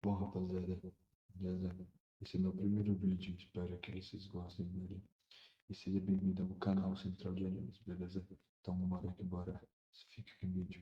Bom, rapaziada, beleza? Esse é meu primeiro vídeo, espero que vocês gostem dele. E seja bem-vindo ao canal Central de Animes, beleza? Então, bora que bora. Fica com o vídeo.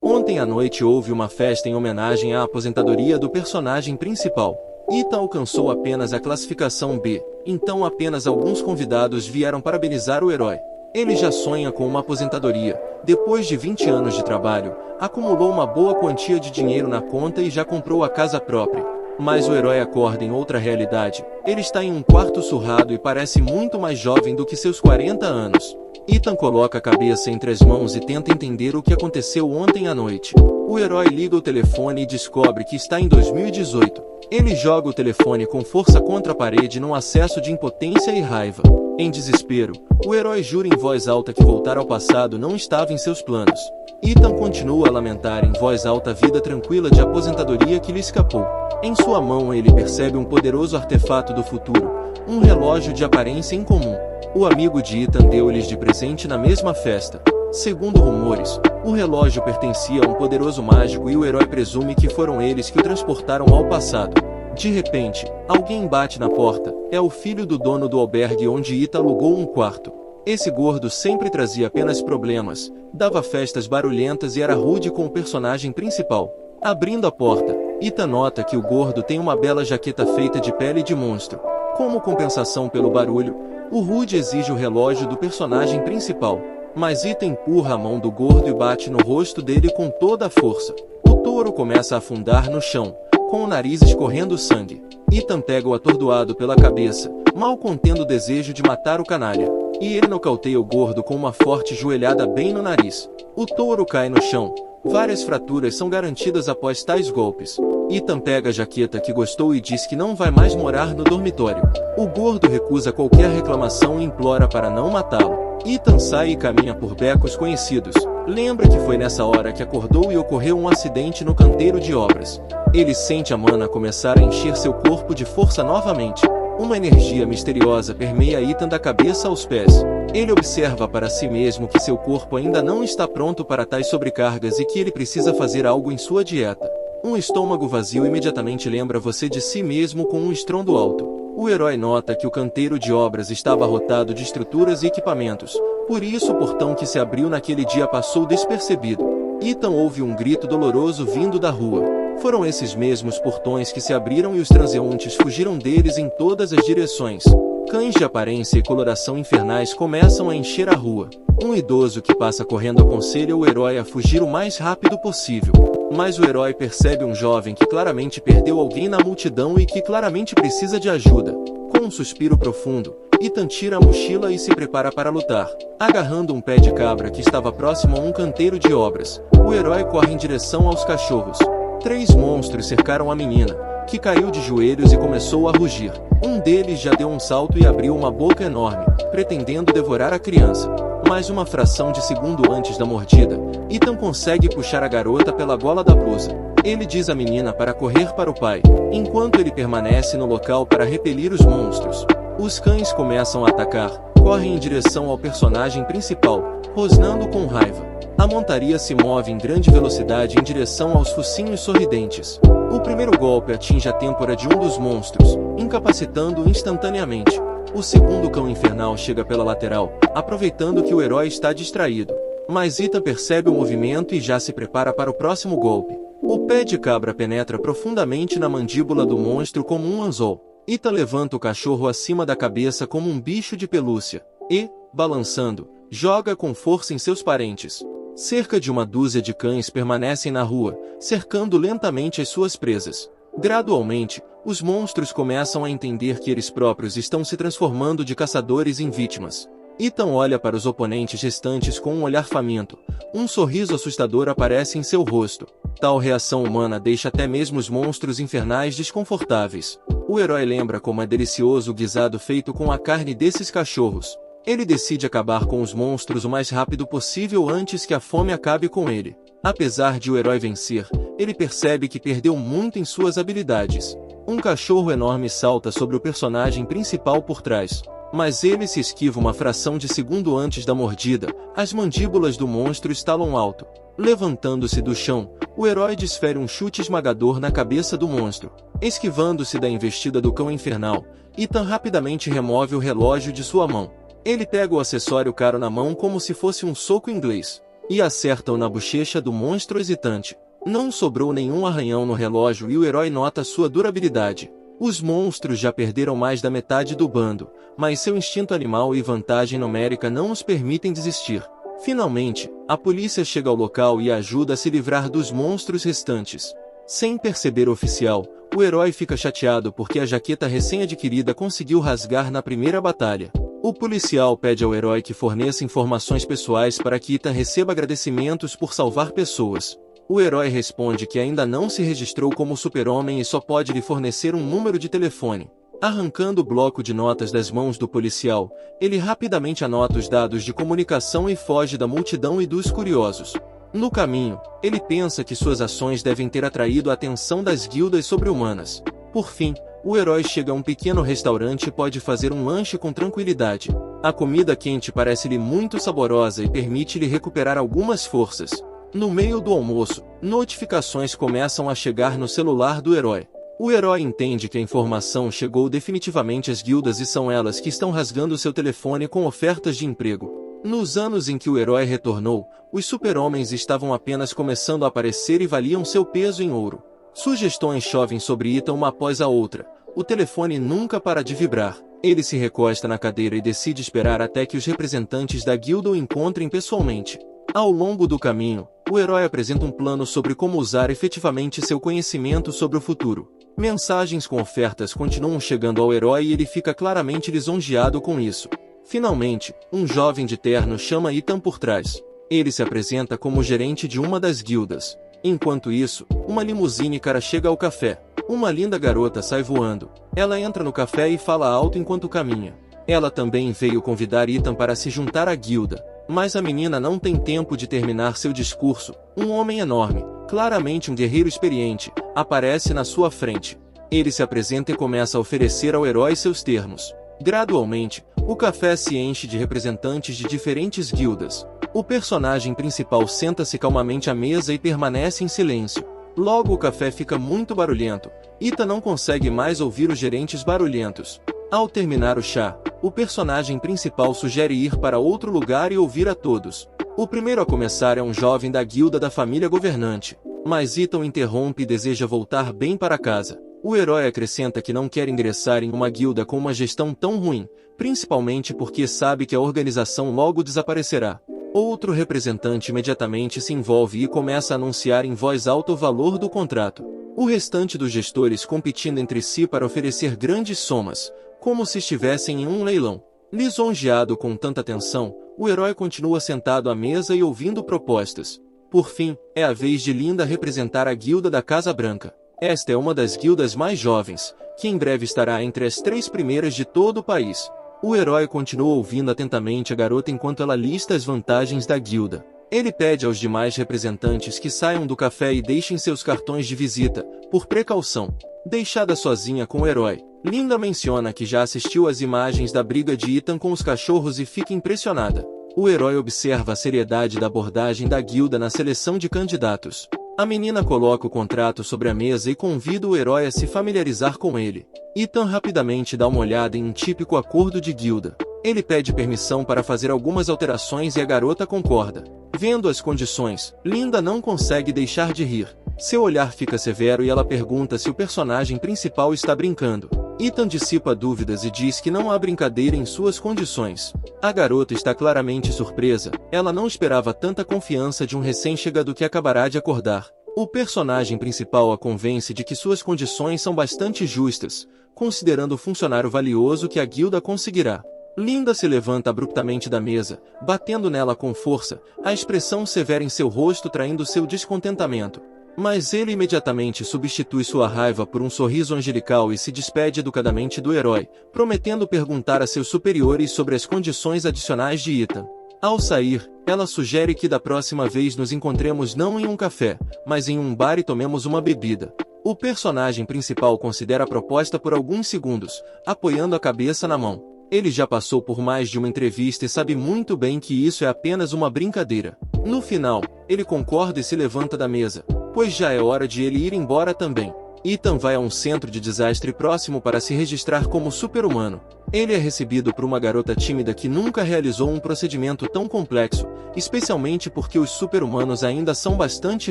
Ontem à noite houve uma festa em homenagem à aposentadoria do personagem principal. Ita alcançou apenas a classificação B, então apenas alguns convidados vieram parabenizar o herói. Ele já sonha com uma aposentadoria. Depois de 20 anos de trabalho, acumulou uma boa quantia de dinheiro na conta e já comprou a casa própria. Mas o herói acorda em outra realidade. Ele está em um quarto surrado e parece muito mais jovem do que seus 40 anos. Ethan coloca a cabeça entre as mãos e tenta entender o que aconteceu ontem à noite. O herói liga o telefone e descobre que está em 2018. Ele joga o telefone com força contra a parede num acesso de impotência e raiva. Em desespero, o herói jura em voz alta que voltar ao passado não estava em seus planos. Ethan continua a lamentar em voz alta a vida tranquila de aposentadoria que lhe escapou. Em sua mão ele percebe um poderoso artefato do futuro, um relógio de aparência incomum. O amigo de Ethan deu-lhes de presente na mesma festa. Segundo rumores, o relógio pertencia a um poderoso mágico e o herói presume que foram eles que o transportaram ao passado. De repente, alguém bate na porta. É o filho do dono do albergue onde Ethan alugou um quarto. Esse gordo sempre trazia apenas problemas, dava festas barulhentas e era rude com o personagem principal. Abrindo a porta, Ethan nota que o gordo tem uma bela jaqueta feita de pele de monstro. Como compensação pelo barulho, o rude exige o relógio do personagem principal. Mas Ethan empurra a mão do gordo e bate no rosto dele com toda a força. O touro começa a afundar no chão, com o nariz escorrendo sangue. Ethan pega o atordoado pela cabeça, mal contendo o desejo de matar o canalha. E ele nocauteia o gordo com uma forte joelhada bem no nariz. O touro cai no chão. Várias fraturas são garantidas após tais golpes. Ethan pega a jaqueta que gostou e diz que não vai mais morar no dormitório. O gordo recusa qualquer reclamação e implora para não matá-lo. Ethan sai e caminha por becos conhecidos. Lembra que foi nessa hora que acordou e ocorreu um acidente no canteiro de obras. Ele sente a mana começar a encher seu corpo de força novamente. Uma energia misteriosa permeia Ethan da cabeça aos pés. Ele observa para si mesmo que seu corpo ainda não está pronto para tais sobrecargas e que ele precisa fazer algo em sua dieta. Um estômago vazio imediatamente lembra você de si mesmo com um estrondo alto. O herói nota que o canteiro de obras está abarrotado de estruturas e equipamentos. Por isso o portão que se abriu naquele dia passou despercebido. Ethan ouve um grito doloroso vindo da rua. Foram esses mesmos portões que se abriram e os transeuntes fugiram deles em todas as direções. Cães de aparência e coloração infernais começam a encher a rua. Um idoso que passa correndo aconselha o herói a fugir o mais rápido possível. Mas o herói percebe um jovem que claramente perdeu alguém na multidão e que claramente precisa de ajuda. Com um suspiro profundo, Ethan tira a mochila e se prepara para lutar. Agarrando um pé de cabra que estava próximo a um canteiro de obras, o herói corre em direção aos cachorros. 3 monstros cercaram a menina, que caiu de joelhos e começou a rugir. Um deles já deu um salto e abriu uma boca enorme, pretendendo devorar a criança. Mas uma fração de segundo antes da mordida, Ethan consegue puxar a garota pela gola da blusa. Ele diz à menina para correr para o pai, enquanto ele permanece no local para repelir os monstros. Os cães começam a atacar, correm em direção ao personagem principal, rosnando com raiva. A montaria se move em grande velocidade em direção aos focinhos sorridentes. O primeiro golpe atinge a têmpora de um dos monstros, incapacitando-o instantaneamente. O segundo cão infernal chega pela lateral, aproveitando que o herói está distraído. Mas Ethan percebe o movimento e já se prepara para o próximo golpe. O pé de cabra penetra profundamente na mandíbula do monstro como um anzol. Ethan levanta o cachorro acima da cabeça como um bicho de pelúcia e, balançando, joga com força em seus parentes. Cerca de uma dúzia de cães permanecem na rua, cercando lentamente as suas presas. Gradualmente, os monstros começam a entender que eles próprios estão se transformando de caçadores em vítimas. Ethan olha para os oponentes restantes com um olhar faminto. Um sorriso assustador aparece em seu rosto. Tal reação humana deixa até mesmo os monstros infernais desconfortáveis. O herói lembra como é delicioso o guisado feito com a carne desses cachorros. Ele decide acabar com os monstros o mais rápido possível antes que a fome acabe com ele. Apesar de o herói vencer, ele percebe que perdeu muito em suas habilidades. Um cachorro enorme salta sobre o personagem principal por trás. mas ele se esquiva uma fração de segundo antes da mordida. As mandíbulas do monstro estalam alto. Levantando-se do chão, o herói desfere um chute esmagador na cabeça do monstro. Esquivando-se da investida do cão infernal, Ethan rapidamente remove o relógio de sua mão. Ele pega o acessório caro na mão como se fosse um soco inglês, e acerta-o na bochecha do monstro hesitante. Não sobrou nenhum arranhão no relógio e o herói nota sua durabilidade. Os monstros já perderam mais da metade do bando, mas seu instinto animal e vantagem numérica não os permitem desistir. Finalmente, a polícia chega ao local e ajuda a se livrar dos monstros restantes. Sem perceber o oficial, o herói fica chateado porque a jaqueta recém-adquirida conseguiu rasgar na primeira batalha. O policial pede ao herói que forneça informações pessoais para que Ethan receba agradecimentos por salvar pessoas. O herói responde que ainda não se registrou como super-homem e só pode lhe fornecer um número de telefone. Arrancando o bloco de notas das mãos do policial, ele rapidamente anota os dados de comunicação e foge da multidão e dos curiosos. No caminho, ele pensa que suas ações devem ter atraído a atenção das guildas sobre-humanas. Por fim, o herói chega a um pequeno restaurante e pode fazer um lanche com tranquilidade. A comida quente parece-lhe muito saborosa e permite-lhe recuperar algumas forças. No meio do almoço, notificações começam a chegar no celular do herói. O herói entende que a informação chegou definitivamente às guildas e são elas que estão rasgando seu telefone com ofertas de emprego. Nos anos em que o herói retornou, os super-homens estavam apenas começando a aparecer e valiam seu peso em ouro. Sugestões chovem sobre Ethan uma após a outra. O telefone nunca para de vibrar. Ele se recosta na cadeira e decide esperar até que os representantes da guilda o encontrem pessoalmente. Ao longo do caminho, o herói apresenta um plano sobre como usar efetivamente seu conhecimento sobre o futuro. Mensagens com ofertas continuam chegando ao herói e ele fica claramente lisonjeado com isso. Finalmente, um jovem de terno chama Ethan por trás. Ele se apresenta como gerente de uma das guildas. Enquanto isso, uma limusine cara chega ao café. Uma linda garota sai voando. Ela entra no café e fala alto enquanto caminha. Ela também veio convidar Ethan para se juntar à guilda. Mas a menina não tem tempo de terminar seu discurso. Um homem enorme, claramente um guerreiro experiente, aparece na sua frente. Ele se apresenta e começa a oferecer ao herói seus termos. Gradualmente, o café se enche de representantes de diferentes guildas. O personagem principal senta-se calmamente à mesa e permanece em silêncio. Logo o café fica muito barulhento. Ethan não consegue mais ouvir os gerentes barulhentos. Ao terminar o chá, o personagem principal sugere ir para outro lugar e ouvir a todos. O primeiro a começar é um jovem da guilda da família governante, mas Ethan interrompe e deseja voltar bem para casa. O herói acrescenta que não quer ingressar em uma guilda com uma gestão tão ruim, principalmente porque sabe que a organização logo desaparecerá. Outro representante imediatamente se envolve e começa a anunciar em voz alta o valor do contrato. O restante dos gestores competindo entre si para oferecer grandes somas, como se estivessem em um leilão. Lisonjeado com tanta atenção, o herói continua sentado à mesa e ouvindo propostas. Por fim, é a vez de Linda representar a guilda da Casa Branca. Esta é uma das guildas mais jovens, que em breve estará entre as 3 primeiras de todo o país. O herói continua ouvindo atentamente a garota enquanto ela lista as vantagens da guilda. Ele pede aos demais representantes que saiam do café e deixem seus cartões de visita, por precaução. Deixada sozinha com o herói, Linda menciona que já assistiu às imagens da briga de Ethan com os cachorros e fica impressionada. O herói observa a seriedade da abordagem da guilda na seleção de candidatos. A menina coloca o contrato sobre a mesa e convida o herói a se familiarizar com ele. Ethan rapidamente dá uma olhada em um típico acordo de guilda. Ele pede permissão para fazer algumas alterações e a garota concorda. Vendo as condições, Linda não consegue deixar de rir. Seu olhar fica severo e ela pergunta se o personagem principal está brincando. Ethan dissipa dúvidas e diz que não há brincadeira em suas condições. A garota está claramente surpresa, ela não esperava tanta confiança de um recém-chegado que acabará de acordar. O personagem principal a convence de que suas condições são bastante justas, considerando o funcionário valioso que a guilda conseguirá. Linda se levanta abruptamente da mesa, batendo nela com força, a expressão severa em seu rosto traindo seu descontentamento. Mas ele imediatamente substitui sua raiva por um sorriso angelical e se despede educadamente do herói, prometendo perguntar a seus superiores sobre as condições adicionais de Ethan. Ao sair, ela sugere que da próxima vez nos encontremos não em um café, mas em um bar e tomemos uma bebida. O personagem principal considera a proposta por alguns segundos, apoiando a cabeça na mão. Ele já passou por mais de uma entrevista e sabe muito bem que isso é apenas uma brincadeira. No final, ele concorda e se levanta da mesa, pois já é hora de ele ir embora também. Ethan vai a um centro de desastre próximo para se registrar como super-humano. Ele é recebido por uma garota tímida que nunca realizou um procedimento tão complexo, especialmente porque os super-humanos ainda são bastante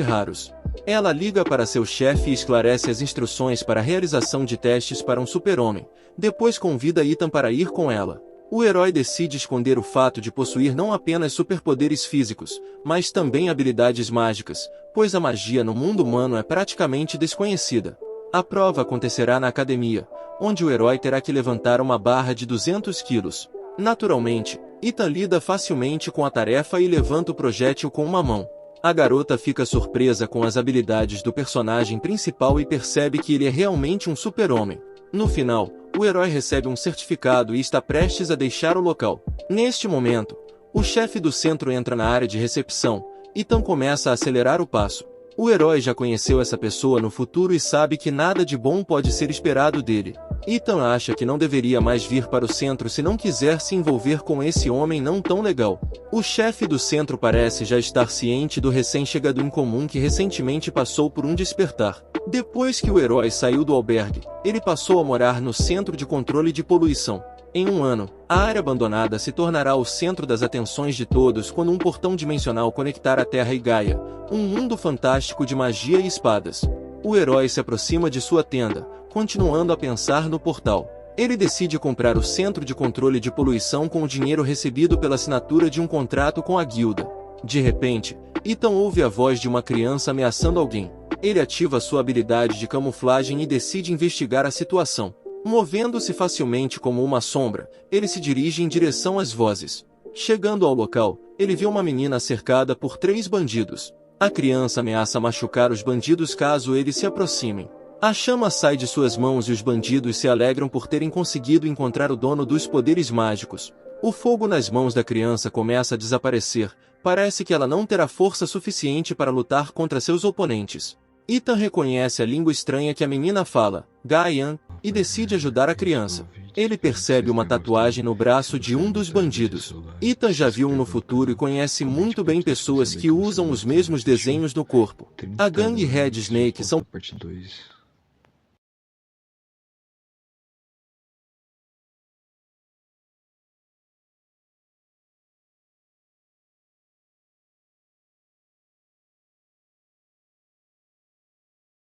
raros. Ela liga para seu chefe e esclarece as instruções para a realização de testes para um super-homem. Depois convida Ethan para ir com ela. O herói decide esconder o fato de possuir não apenas superpoderes físicos, mas também habilidades mágicas, pois a magia no mundo humano é praticamente desconhecida. A prova acontecerá na academia, onde o herói terá que levantar uma barra de 200 quilos. Naturalmente, Ethan lida facilmente com a tarefa e levanta o projétil com uma mão. A garota fica surpresa com as habilidades do personagem principal e percebe que ele é realmente um super-homem. No final, o herói recebe um certificado e está prestes a deixar o local. Neste momento, o chefe do centro entra na área de recepção. Ethan começa a acelerar o passo. O herói já conheceu essa pessoa no futuro e sabe que nada de bom pode ser esperado dele. Ethan acha que não deveria mais vir para o centro se não quiser se envolver com esse homem não tão legal. O chefe do centro parece já estar ciente do recém-chegado incomum que recentemente passou por um despertar. Depois que o herói saiu do albergue, ele passou a morar no Centro de Controle de Poluição. Em um ano, a área abandonada se tornará o centro das atenções de todos quando um portão dimensional conectar a Terra e Gaia, um mundo fantástico de magia e espadas. O herói se aproxima de sua tenda, continuando a pensar no portal. Ele decide comprar o Centro de Controle de Poluição com o dinheiro recebido pela assinatura de um contrato com a guilda. De repente, Ethan ouve a voz de uma criança ameaçando alguém. Ele ativa sua habilidade de camuflagem e decide investigar a situação. Movendo-se facilmente como uma sombra, ele se dirige em direção às vozes. Chegando ao local, ele vê uma menina cercada por 3 bandidos. A criança ameaça machucar os bandidos caso eles se aproximem. A chama sai de suas mãos e os bandidos se alegram por terem conseguido encontrar o dono dos poderes mágicos. O fogo nas mãos da criança começa a desaparecer. Parece que ela não terá força suficiente para lutar contra seus oponentes. Ethan reconhece a língua estranha que a menina fala, Gaian, e decide ajudar a criança. Ele percebe uma tatuagem no braço de um dos bandidos. Ethan já viu um no futuro e conhece muito bem pessoas que usam os mesmos desenhos no corpo. A gangue Red Snake são... Parte 2.